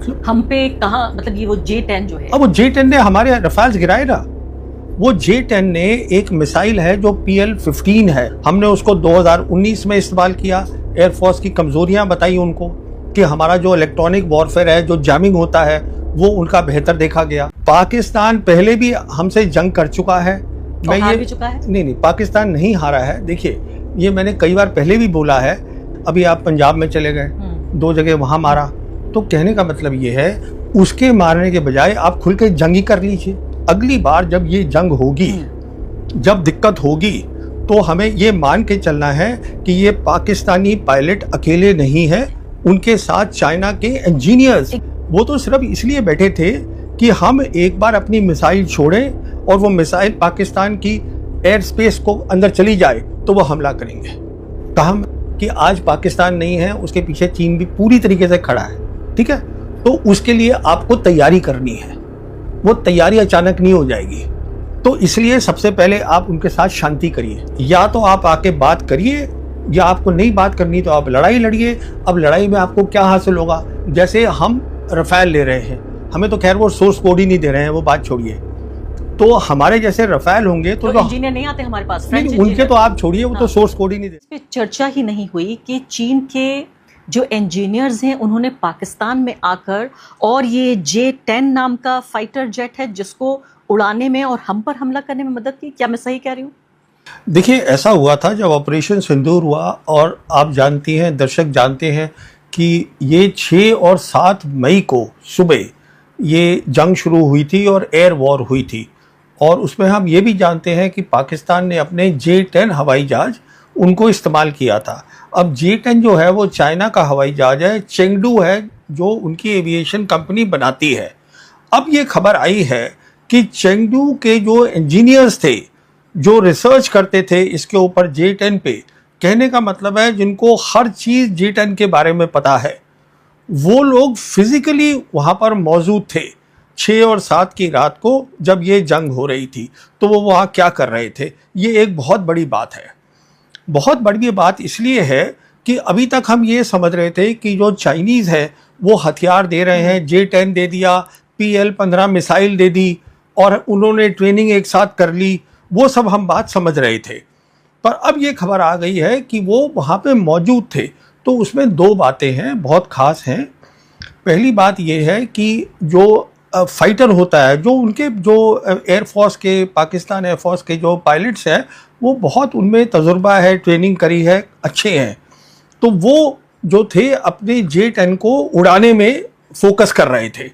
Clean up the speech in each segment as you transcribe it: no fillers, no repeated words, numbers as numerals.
मतलब हम पे कहाँ, मतलब ये वो J-10 जो है, अब वो J-10 ने हमारे रफाल्स गिराए ना। वो J-10 ने एक मिसाइल है जो PL-15 है, हमने उसको 2019 में इस्तेमाल किया। एयरफोर्स की कमजोरियां बताई उनको कि हमारा जो इलेक्ट्रॉनिक वॉरफेयर है, जो जैमिंग होता है, वो उनका बेहतर देखा गया। पाकिस्तान पहले भी हमसे जंग कर चुका है। और हार भी चुका है। नहीं, पाकिस्तान नहीं हारा है। देखिए, ये मैंने कई बार पहले भी बोला है। अभी आप पंजाब में चले गए, 2 जगह वहां मारा, तो कहने का मतलब ये है, उसके मारने के बजाय आप खुल के जंग ही कर लीजिए। अगली बार जब ये जंग होगी, जब दिक्कत होगी, तो हमें ये मान के चलना है कि ये पाकिस्तानी पायलट अकेले नहीं है, उनके साथ चाइना के इंजीनियर्स, वो तो सिर्फ इसलिए बैठे थे कि हम एक बार अपनी मिसाइल छोड़ें और वो मिसाइल पाकिस्तान की एयर स्पेस को अंदर चली जाए तो वो हमला करेंगे। कहा कि आज पाकिस्तान नहीं है, उसके पीछे चीन भी पूरी तरीके से खड़ा है। ठीक है, तो उसके लिए आपको तैयारी करनी है। वो तैयारी अचानक नहीं हो जाएगी। तो इसलिए सबसे पहले आप उनके साथ शांति करिए। या तो आप आके बात करिए, या आपको नहीं बात करनी तो आप लड़ाई लड़िए। अब लड़ाई में आपको क्या हासिल होगा? जैसे हम रफाल ले रहे हैं, हमें तो खैर वो सोर्स कोड ही नहीं दे रहे हैं, वो बात छोड़िए। तो हमारे जैसे रफाल होंगे तो इंजीनियर नहीं आते हमारे पास, उनके तो आप छोड़िए, वो तो सोर्स कोड ही नहीं दे। इस पे चर्चा ही नहीं हुई कि चीन के जो इंजीनियर्स हैं उन्होंने पाकिस्तान में आकर और ये J-10 नाम का फाइटर जेट है जिसको उड़ाने में और हम पर हमला करने में मदद की। क्या मैं सही कह रही हूँ? देखिए, ऐसा हुआ था जब ऑपरेशन सिंदूर हुआ, और आप जानती हैं, दर्शक जानते हैं कि ये 6 और 7 मई को सुबह ये जंग शुरू हुई थी और एयर वॉर हुई थी। और उसमें हम ये भी जानते हैं कि पाकिस्तान ने अपने J-10 हवाई जहाज उनको इस्तेमाल किया था। अब J-10 जो है वो चाइना का हवाई जहाज है, चेंगडू है जो उनकी एविएशन कंपनी बनाती है। अब ये खबर आई है कि चेंगडू के जो इंजीनियर्स थे, जो रिसर्च करते थे इसके ऊपर J-10 पे, कहने का मतलब है जिनको हर चीज़ J-10 के बारे में पता है, वो लोग फिजिकली वहाँ पर मौजूद थे 6 और 7 की रात को जब ये जंग हो रही थी। तो वो वहाँ क्या कर रहे थे, ये एक बहुत बड़ी बात है। बहुत बड़ी बात इसलिए है कि अभी तक हम ये समझ रहे थे कि जो चाइनीज़ है वो हथियार दे रहे हैं, J-10 दे दिया, PL-15 मिसाइल दे दी और उन्होंने ट्रेनिंग एक साथ कर ली, वो सब हम बात समझ रहे थे। पर अब ये खबर आ गई है कि वो वहाँ पे मौजूद थे। तो उसमें 2 बातें हैं, बहुत ख़ास हैं। पहली बात ये है कि जो फाइटर होता है, जो उनके जो एयरफोर्स के, पाकिस्तान एयरफोर्स के जो पायलट्स हैं, वो बहुत उनमें तजुर्बा है, ट्रेनिंग करी है, अच्छे हैं। तो वो जो थे अपने J-10 को उड़ाने में फोकस कर रहे थे।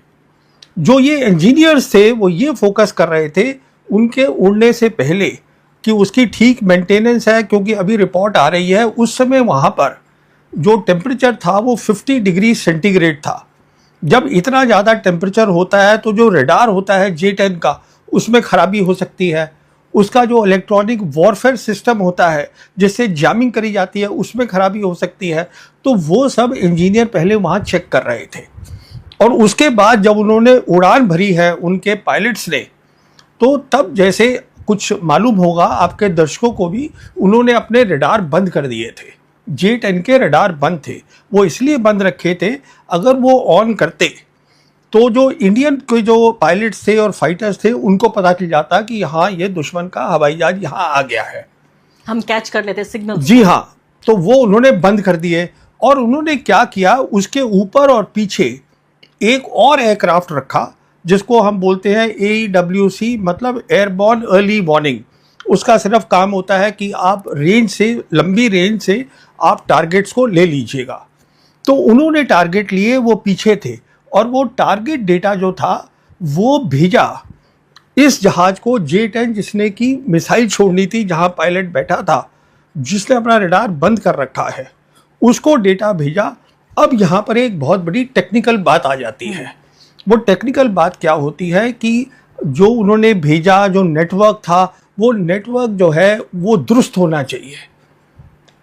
जो ये इंजीनियर्स थे वो ये फोकस कर रहे थे उनके उड़ने से पहले कि उसकी ठीक मेंटेनेंस है, क्योंकि अभी रिपोर्ट आ रही है उस समय वहाँ पर जो टेम्परेचर था वो 50 डिग्री सेंटीग्रेड था। जब इतना ज़्यादा टेम्परेचर होता है तो जो रडार होता है J-10 का, उसमें ख़राबी हो सकती है। उसका जो इलेक्ट्रॉनिक वॉरफेयर सिस्टम होता है जिससे जैमिंग करी जाती है, उसमें ख़राबी हो सकती है। तो वो सब इंजीनियर पहले वहाँ चेक कर रहे थे। और उसके बाद जब उन्होंने उड़ान भरी है उनके पायलट्स ने, तो तब जैसे कुछ मालूम होगा आपके दर्शकों को भी, उन्होंने अपने रडार बंद कर दिए थे। J-10 के रडार बंद थे, वो इसलिए बंद रखे थे, अगर वो ऑन करते तो जो इंडियन के जो पायलट्स थे और फाइटर्स थे उनको पता चल जाता कि हाँ, ये दुश्मन का हवाई जहाज यहाँ आ गया है, हम कैच कर लेते सिग्नल। जी हाँ, तो वो उन्होंने बंद कर दिए। और उन्होंने क्या किया, उसके ऊपर और पीछे एक और एयरक्राफ्ट रखा जिसको हम बोलते हैं AEWC, मतलब एयरबॉर्न अर्ली वार्निंग। उसका सिर्फ काम होता है कि आप रेंज से, लंबी रेंज से आप टारगेट्स को ले लीजिएगा। तो उन्होंने टारगेट लिए, वो पीछे थे, और वो टारगेट डेटा जो था वो भेजा इस जहाज को, J-10 जिसने की मिसाइल छोड़नी थी, जहां पायलट बैठा था, जिसने अपना रडार बंद कर रखा है, उसको डेटा भेजा। अब यहाँ पर एक बहुत बड़ी टेक्निकल बात आ जाती है। वो टेक्निकल बात क्या होती है कि जो उन्होंने भेजा, जो नेटवर्क था, वो नेटवर्क जो है वो दुरुस्त होना चाहिए।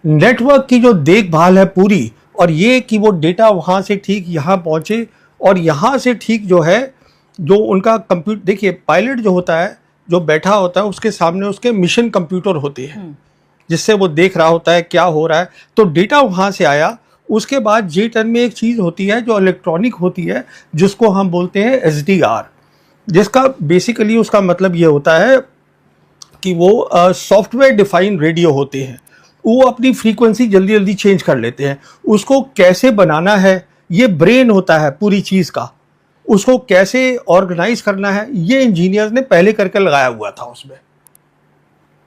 नेटवर्क की जो देखभाल है पूरी, और ये कि वो डेटा वहाँ से ठीक यहाँ पहुँचे, और यहाँ से ठीक जो है जो उनका कंप्यूटर, देखिए पायलट जो होता है, जो बैठा होता है, उसके सामने उसके मिशन कंप्यूटर होते हैं जिससे वो देख रहा होता है क्या हो रहा है। तो डेटा वहाँ से आया, उसके बाद J10 में एक चीज़ होती है जो इलेक्ट्रॉनिक होती है, जिसको हम बोलते हैं SDR, जिसका बेसिकली उसका मतलब ये होता है कि वो सॉफ्टवेयर डिफाइंड रेडियो होते हैं। वो अपनी फ्रीक्वेंसी जल्दी जल्दी चेंज कर लेते हैं। उसको कैसे बनाना है, ये ब्रेन होता है पूरी चीज़ का, उसको कैसे ऑर्गेनाइज करना है, ये इंजीनियर्स ने पहले करके लगाया हुआ था उसमें।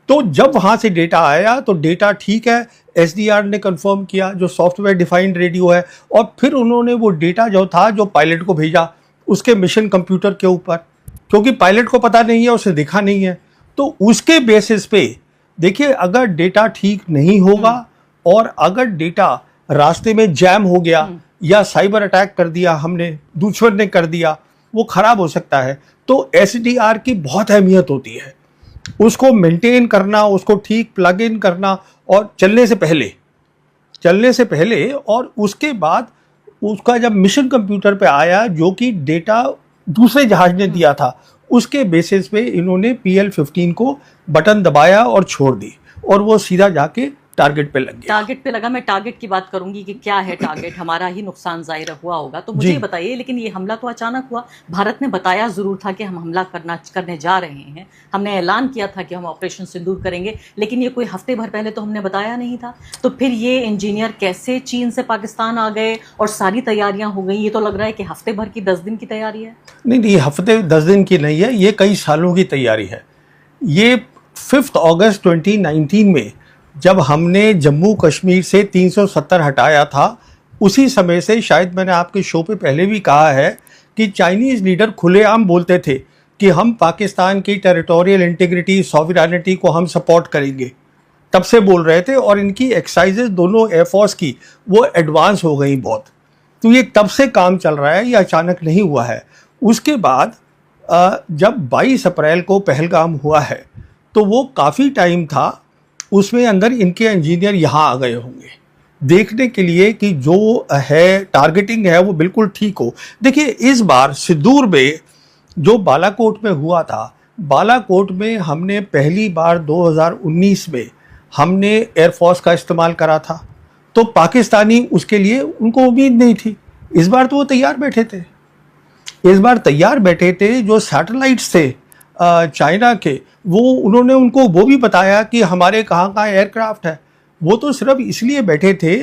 तो जब वहाँ से डेटा आया तो डेटा ठीक है, SDR ने कंफर्म किया जो सॉफ्टवेयर डिफाइंड रेडियो है, और फिर उन्होंने वो डेटा जो था जो पायलट को भेजा उसके मिशन कंप्यूटर के ऊपर, क्योंकि पायलट को पता नहीं है, उसे दिखा नहीं है। तो उसके बेसिस पे देखिए, अगर डेटा ठीक नहीं होगा और अगर डेटा रास्ते में जैम हो गया या साइबर अटैक कर दिया हमने, दुश्मन ने कर दिया, वो खराब हो सकता है। तो SDR की बहुत अहमियत होती है, उसको मेंटेन करना, उसको ठीक प्लग इन करना, और चलने से पहले और उसके बाद उसका जब मिशन कंप्यूटर पे आया जो कि डेटा दूसरे जहाज ने दिया था, उसके बेसिस पे इन्होंने PL-15 को बटन दबाया और छोड़ दी, और वो सीधा जाके टारगेट पे लग गया। टारगेट पे लगा। मैं टारगेट की बात करूंगी कि क्या है टारगेट, हमारा ही नुकसान जाहिर हुआ होगा। तो मुझे बताइए, लेकिन ये हमला तो अचानक हुआ। भारत ने बताया जरूर था कि हम हमला करने जा रहे हैं, हमने ऐलान किया था कि हम ऑपरेशन सिंदूर करेंगे, लेकिन ये कोई हफ्ते भर पहले तो हमने बताया नहीं था। तो फिर ये इंजीनियर कैसे चीन से पाकिस्तान आ गए और सारी तैयारियां हो गई? ये तो लग रहा है कि हफ्ते भर की 10 दिन की तैयारी है। नहीं, हफ्ते 10 दिन की नहीं है, ये कई सालों की तैयारी है। ये 5 अगस्त 2019 में जब हमने जम्मू कश्मीर से 370 हटाया था, उसी समय से, शायद मैंने आपके शो पे पहले भी कहा है कि चाइनीज़ लीडर खुलेआम बोलते थे कि हम पाकिस्तान की टेरिटोरियल इंटीग्रिटी, सॉवरेनिटी को हम सपोर्ट करेंगे। तब से बोल रहे थे, और इनकी एक्सरसाइजेज दोनों एयरफोर्स की वो एडवांस हो गई बहुत। तो ये तब से काम चल रहा है, ये अचानक नहीं हुआ है। उसके बाद जब 22 अप्रैल को पहलगाम हुआ है तो वो काफ़ी टाइम था, उसमें अंदर इनके इंजीनियर यहाँ आ गए होंगे देखने के लिए कि जो है टारगेटिंग है वो बिल्कुल ठीक हो। देखिए, इस बार सिंदूर में जो बालाकोट में हुआ था, बालाकोट में हमने पहली बार 2019 में हमने एयरफोर्स का इस्तेमाल करा था, तो पाकिस्तानी उसके लिए उनको उम्मीद नहीं थी। इस बार तो वो तैयार बैठे थे। जो सैटेलाइट्स थे चाइना के, वो उन्होंने उनको वो भी बताया कि हमारे कहाँ एयरक्राफ्ट है। वो तो सिर्फ इसलिए बैठे थे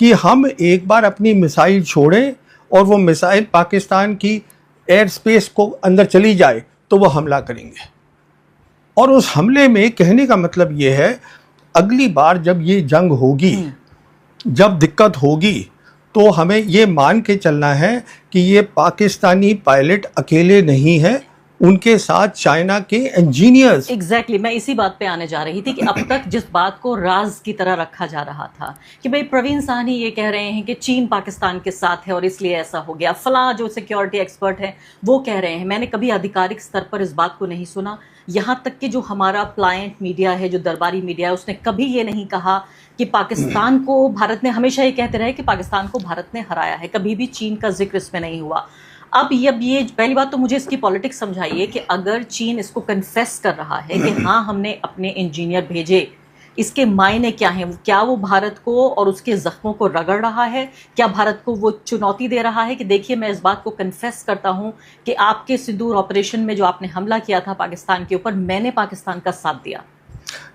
कि हम एक बार अपनी मिसाइल छोड़ें और वो मिसाइल पाकिस्तान की एयर स्पेस को अंदर चली जाए तो वो हमला करेंगे। और उस हमले में कहने का मतलब ये है, अगली बार जब ये जंग होगी, जब दिक्कत होगी, तो हमें ये मान के चलना है कि ये पाकिस्तानी पायलट अकेले नहीं है, उनके साथ चाइना के इंजीनियर्स। एग्जैक्टली, मैं इसी बात पे आने जा रही थी कि अब तक जिस बात को राज की तरह रखा जा रहा था कि भाई प्रवीण साहनी ये कह रहे हैं कि चीन पाकिस्तान के साथ है और इसलिए ऐसा हो गया, फला जो सिक्योरिटी एक्सपर्ट है वो कह रहे हैं, मैंने कभी आधिकारिक स्तर पर इस बात को नहीं सुना। यहाँ तक कि जो हमारा प्लायंट मीडिया है, जो दरबारी मीडिया है, उसने कभी ये नहीं कहा कि पाकिस्तान को भारत ने, हमेशा ये कहते रहे कि पाकिस्तान को भारत ने हराया है, कभी भी चीन का जिक्र इसमें नहीं हुआ। अब ये पहली बात तो मुझे इसकी पॉलिटिक्स समझाइए कि अगर चीन इसको कन्फेस कर रहा है कि हाँ हमने अपने इंजीनियर भेजे, इसके मायने क्या हैं? क्या वो भारत को और उसके जख्मों को रगड़ रहा है? क्या भारत को वो चुनौती दे रहा है कि देखिए मैं इस बात को कन्फेस करता हूं कि आपके सिंदूर ऑपरेशन में जो आपने हमला किया था पाकिस्तान के ऊपर, मैंने पाकिस्तान का साथ दिया?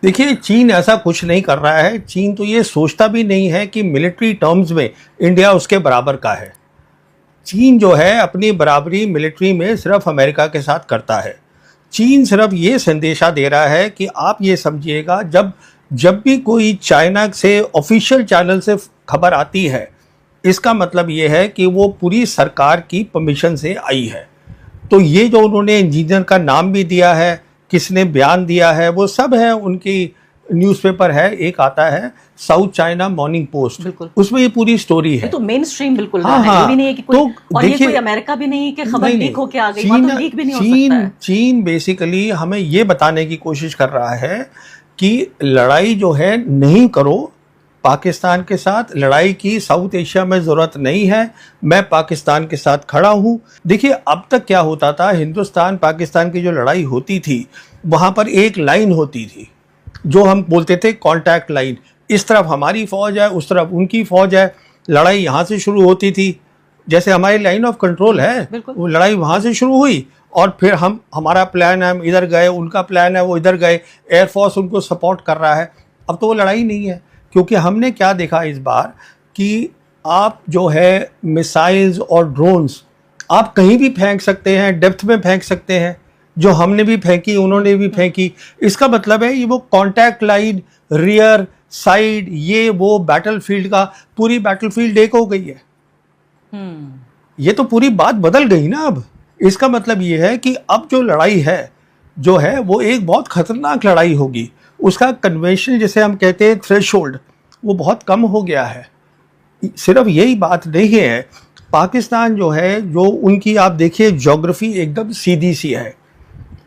देखिए, चीन ऐसा कुछ नहीं कर रहा है। चीन तो ये सोचता भी नहीं है कि मिलिट्री टर्म्स में इंडिया उसके बराबर का है। चीन जो है अपनी बराबरी मिलिट्री में सिर्फ अमेरिका के साथ करता है। चीन सिर्फ ये संदेशा दे रहा है कि आप ये समझिएगा, जब भी कोई चाइना से ऑफिशियल चैनल से खबर आती है, इसका मतलब ये है कि वो पूरी सरकार की परमिशन से आई है। तो ये जो उन्होंने इंजीनियर का नाम भी दिया है, किसने बयान दिया है, वो सब है, उनकी न्यूज़पेपर है, एक आता है साउथ चाइना मॉर्निंग पोस्ट, उसमें ये पूरी स्टोरी है। तो मेन स्ट्रीम बिल्कुल हाँ, है, ये भी नहीं है कि कोई, तो और ये कोई अमेरिका भी नहीं है कि खबर लीक होके आ गई, तो लीक भी नहीं हो सकता है। चीन बेसिकली हमें ये बताने की कोशिश कर रहा है कि लड़ाई जो है नहीं करो पाकिस्तान के साथ, लड़ाई की साउथ एशिया में ज़रूरत नहीं है, मैं पाकिस्तान के साथ खड़ा हूँ। देखिए, अब तक क्या होता था, हिंदुस्तान पाकिस्तान की जो लड़ाई होती थी, वहाँ पर एक लाइन होती थी जो हम बोलते थे कॉन्टैक्ट लाइन। इस तरफ हमारी फ़ौज है, उस तरफ उनकी फ़ौज है, लड़ाई यहाँ से शुरू होती थी, जैसे हमारी लाइन ऑफ कंट्रोल है, बिल्कुल। वो लड़ाई वहाँ से शुरू हुई और फिर हमारा प्लान है, हम इधर गए, उनका प्लान है वो इधर गए, एयरफोर्स उनको सपोर्ट कर रहा है। अब तो वो लड़ाई नहीं है, क्योंकि हमने क्या देखा इस बार कि आप जो है मिसाइल्स और ड्रोन्स आप कहीं भी फेंक सकते हैं, डेप्थ में फेंक सकते हैं, जो हमने भी फेंकी उन्होंने भी फेंकी। इसका मतलब है ये वो कॉन्टैक्ट लाइन, रियर, साइड, ये वो बैटलफील्ड का, पूरी बैटलफील्ड एक हो गई है। ये तो पूरी बात बदल गई ना अब। इसका मतलब ये है कि अब जो लड़ाई है जो है वो एक बहुत खतरनाक लड़ाई होगी। उसका कन्वेंशन जिसे हम कहते हैं थ्रेशोल्ड, वो बहुत कम हो गया है। सिर्फ यही बात नहीं है, पाकिस्तान जो है, जो उनकी आप देखिए ज्योग्राफी एकदम सीधी सी है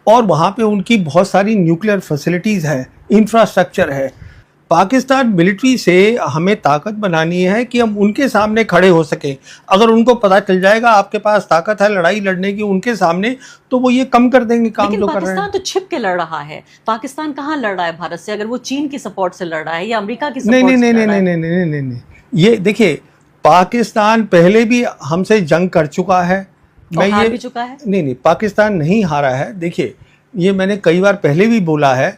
और वहाँ पे उनकी बहुत सारी न्यूक्लियर फैसिलिटीज़ है, इंफ्रास्ट्रक्चर है। पाकिस्तान मिलिट्री से हमें ताकत बनानी है कि हम उनके सामने खड़े हो सकें। अगर उनको पता चल जाएगा आपके पास ताकत है लड़ाई लड़ने की उनके सामने, तो वो ये कम कर देंगे काम जो कर रहे हैं। पाकिस्तान तो छिप के लड़ रहा है। पाकिस्तान कहाँ लड़ रहा है भारत से? अगर वो चीन की सपोर्ट से लड़ रहा है या अमेरिका की सपोर्ट नहीं से नहीं लड़ रहा है? नहीं नहीं नहीं नहीं, ये देखिए पाकिस्तान पहले भी हमसे जंग कर चुका है। और हार भी चुका है। नहीं, पाकिस्तान नहीं हारा है। देखिए ये मैंने कई बार पहले भी बोला है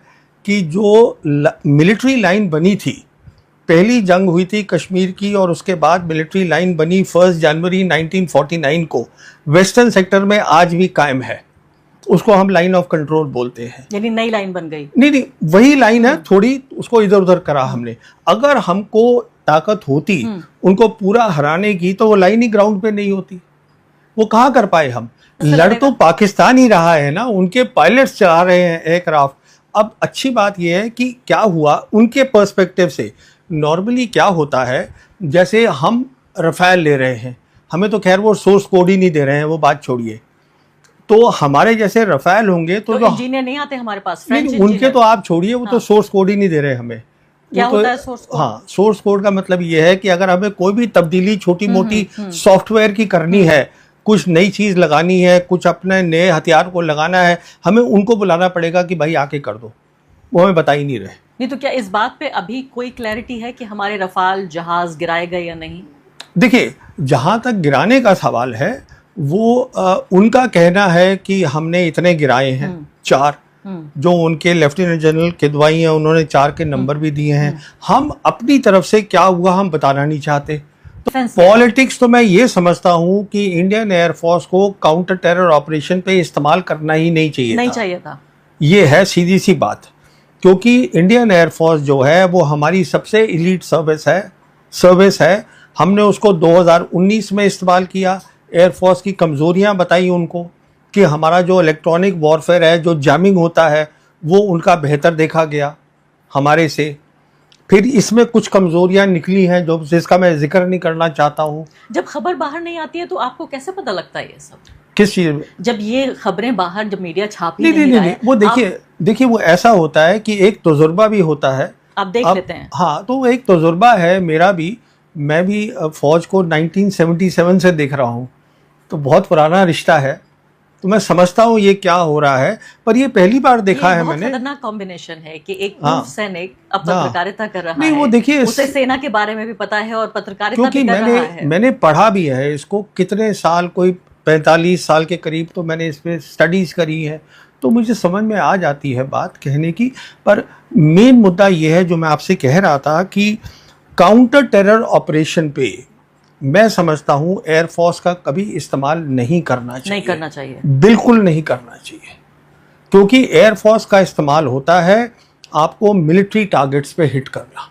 कि जो मिलिट्री लाइन बनी थी, पहली जंग हुई थी कश्मीर की और उसके बाद मिलिट्री लाइन बनी 1 जनवरी 1949 को, वेस्टर्न सेक्टर में आज भी कायम है। उसको हम लाइन ऑफ कंट्रोल बोलते हैं। यानी नई लाइन बन गई? नहीं, वही लाइन है, थोड़ी उसको इधर उधर करा हमने। अगर हमको ताकत होती उनको पूरा हराने की, तो वो लाइन ही ग्राउंड पे नहीं होती। वो कहाँ कर पाए हम? लड़ तो पाकिस्तान ही रहा है ना, उनके पायलट्स चला रहे हैं एयरक्राफ्ट। अब अच्छी बात यह है कि क्या हुआ उनके पर्सपेक्टिव से। नॉर्मली क्या होता है, जैसे हम रफेल ले रहे हैं, हमें तो खैर वो सोर्स कोड ही नहीं दे रहे हैं, वो बात छोड़िए। तो हमारे जैसे रफेल होंगे तो इंजीनियर नहीं आते हमारे पास, फ्रेंच उनके तो आप छोड़िए, वो तो सोर्स कोड ही नहीं दे रहे हमें। क्या होता है सोर्स कोड? हाँ, सोर्स कोड का मतलब ये है कि अगर हमें कोई भी तब्दीली छोटी मोटी सॉफ्टवेयर की करनी है, कुछ नई चीज़ लगानी है, कुछ अपने नए हथियार को लगाना है, हमें उनको बुलाना पड़ेगा कि भाई आके कर दो। वो हमें बता ही नहीं रहे। नहीं तो क्या इस बात पे अभी कोई क्लैरिटी है कि हमारे रफाल जहाज गिराए गए या नहीं? देखिए जहाँ तक गिराने का सवाल है, वो उनका कहना है कि हमने इतने गिराए हैं, 4। जो उनके लेफ्टिनेंट जनरल किदवाई हैं उन्होंने 4 के नंबर भी दिए हैं। हम अपनी तरफ से क्या हुआ हम बताना नहीं चाहते। तो पॉलिटिक्स तो मैं ये समझता हूँ कि इंडियन एयरफोर्स को काउंटर टेरर ऑपरेशन पे इस्तेमाल करना ही नहीं चाहिए था। ये है सीधी सी बात, क्योंकि इंडियन एयरफोर्स जो है वो हमारी सबसे एलीट सर्विस है। हमने उसको 2019 में इस्तेमाल किया, एयरफोर्स की कमज़ोरियाँ बताई उनको कि हमारा जो इलेक्ट्रॉनिक वॉरफेयर है, जो जैमिंग होता है, वो उनका बेहतर देखा गया हमारे से। फिर इसमें कुछ कमज़ोरियाँ निकली हैं जो जिसका मैं जिक्र नहीं करना चाहता हूँ। जब खबर बाहर नहीं आती है तो आपको कैसे पता लगता है ये सब? किस चीज़ में? जब ये खबरें बाहर, जब मीडिया छाप ही नहीं, वो देखिए वो ऐसा होता है कि एक तजुर्बा भी होता है। आप देख लेते हैं। हाँ, तो एक तजुर्बा है मेरा भी। मैं भी फौज को 1977 से देख रहा हूँ, तो बहुत पुराना रिश्ता है, तो मैं समझता हूँ ये क्या हो रहा है। पर ये पहली बार देखा है मैंने। खतरनाक कॉम्बिनेशन है कि एक सैनिक अब पत्रकारिता कर रहा नहीं, वो देखिए उसे सेना के बारे में भी पता है और पत्रकारिता क्योंकि भी कर रहा है। मैंने पढ़ा भी है इसको कितने साल, कोई 45 साल के करीब तो मैंने इस पर स्टडीज करी है, तो मुझे समझ में आ जाती है बात कहने की। पर मेन मुद्दा ये है जो मैं आपसे कह रहा था कि काउंटर टेरर ऑपरेशन पे मैं समझता हूँ एयरफोर्स का कभी इस्तेमाल नहीं करना चाहिए। बिल्कुल नहीं करना चाहिए, क्योंकि एयरफोर्स का इस्तेमाल होता है आपको मिलिट्री टारगेट्स पे हिट करना।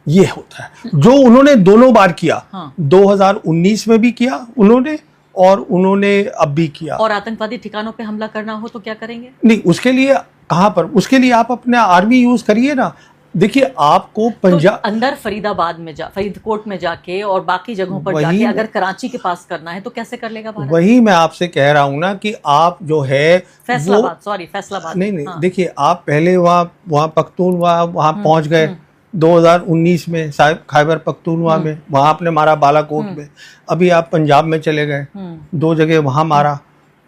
ये होता है जो उन्होंने दोनों बार किया। 2019 में भी किया उन्होंने और उन्होंने अब भी किया। और आतंकवादी ठिकानों पे हमला करना हो तो क्या करेंगे? नहीं, उसके लिए कहाँ पर, उसके लिए आप अपना आर्मी यूज करिए ना। देखिए आपको पंजाब तो अंदर फरीदाबाद में फरीदकोट में जाके और बाकी जगहों पर जाके अगर कराची के पास करना है तो कैसे कर लेगा भारत? वही मैं आपसे कह रहा हूँ ना कि आप जो है फैसलाबाद नहीं, देखिए आप पहले वहाँ पख्तूनख्वा वहाँ पहुँच गए 2019 में, खैबर पख्तूनख्वा में, वहाँ आपने मारा बालाकोट में। अभी आप पंजाब में चले गए, 2 जगह वहाँ मारा।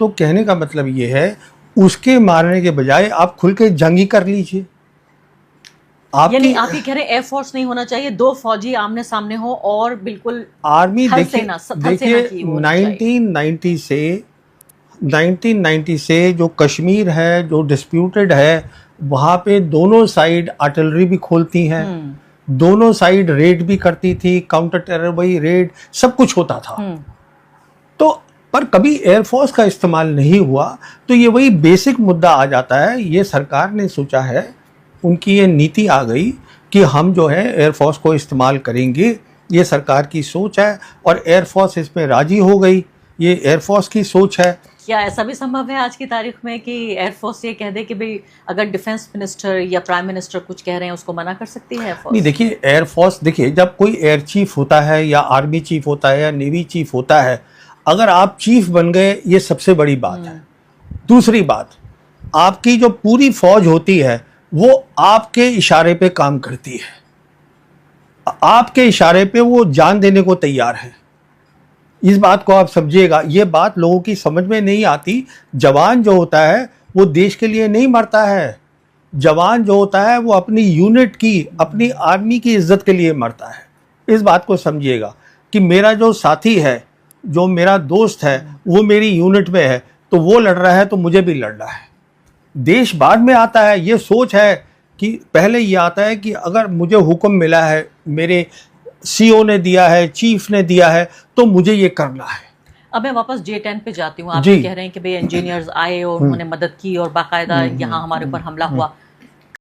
तो कहने का मतलब ये है उसके मारने के बजाय आप खुल के जंग ही कर लीजिए। यानी आप ये कह रहे हैं एयरफोर्स नहीं होना चाहिए, दो फौजी आमने सामने हो और बिल्कुल आर्मी थल देखिए सेना, थल सेना की वो होनी चाहिए। 1990 से जो कश्मीर है, जो डिस्प्यूटेड है, वहाँ पे दोनों साइड आर्टिलरी भी खोलती हैं, दोनों साइड रेड भी करती थी, काउंटर टेरर वही रेड सब कुछ होता था। तो पर कभी एयरफोर्स का इस्तेमाल नहीं हुआ। तो ये वही बेसिक मुद्दा आ जाता है। ये सरकार ने सोचा है, उनकी ये नीति आ गई कि हम जो है एयरफोर्स को इस्तेमाल करेंगे, ये सरकार की सोच है और एयरफोर्स इसमें राजी हो गई। ये एयरफोर्स की सोच है। क्या ऐसा भी संभव है आज की तारीख में कि एयरफोर्स ये कह दे कि भाई अगर डिफेंस मिनिस्टर या प्राइम मिनिस्टर कुछ कह रहे हैं उसको मना कर सकती है एयरफोर्स? नहीं, देखिए एयरफोर्स, देखिए जब कोई एयर चीफ होता है या आर्मी चीफ होता है या नेवी चीफ होता है, अगर आप चीफ बन गए ये सबसे बड़ी बात है। दूसरी बात, आपकी जो पूरी फौज होती है वो आपके इशारे पे काम करती है, आपके इशारे पे वो जान देने को तैयार है। इस बात को आप समझिएगा, ये बात लोगों की समझ में नहीं आती। जवान जो होता है वो देश के लिए नहीं मरता है। जवान जो होता है वो अपनी यूनिट की, अपनी आर्मी की इज्जत के लिए मरता है। इस बात को समझिएगा कि मेरा जो साथी है, जो मेरा दोस्त है, वो मेरी यूनिट में है, तो वो लड़ रहा है तो मुझे भी लड़ना है। देश बाद में आता है। ये सोच है कि पहले ये आता है कि अगर मुझे हुक्म मिला है, मेरे सीओ ने दिया है, चीफ ने दिया है, तो मुझे ये करना है। अब मैं वापस J-10 पे जाती हूँ। आप ये कह रहे हैं कि भाई इंजीनियर्स आए और उन्होंने मदद की और बाकायदा यहाँ हमारे ऊपर हमला हुआ।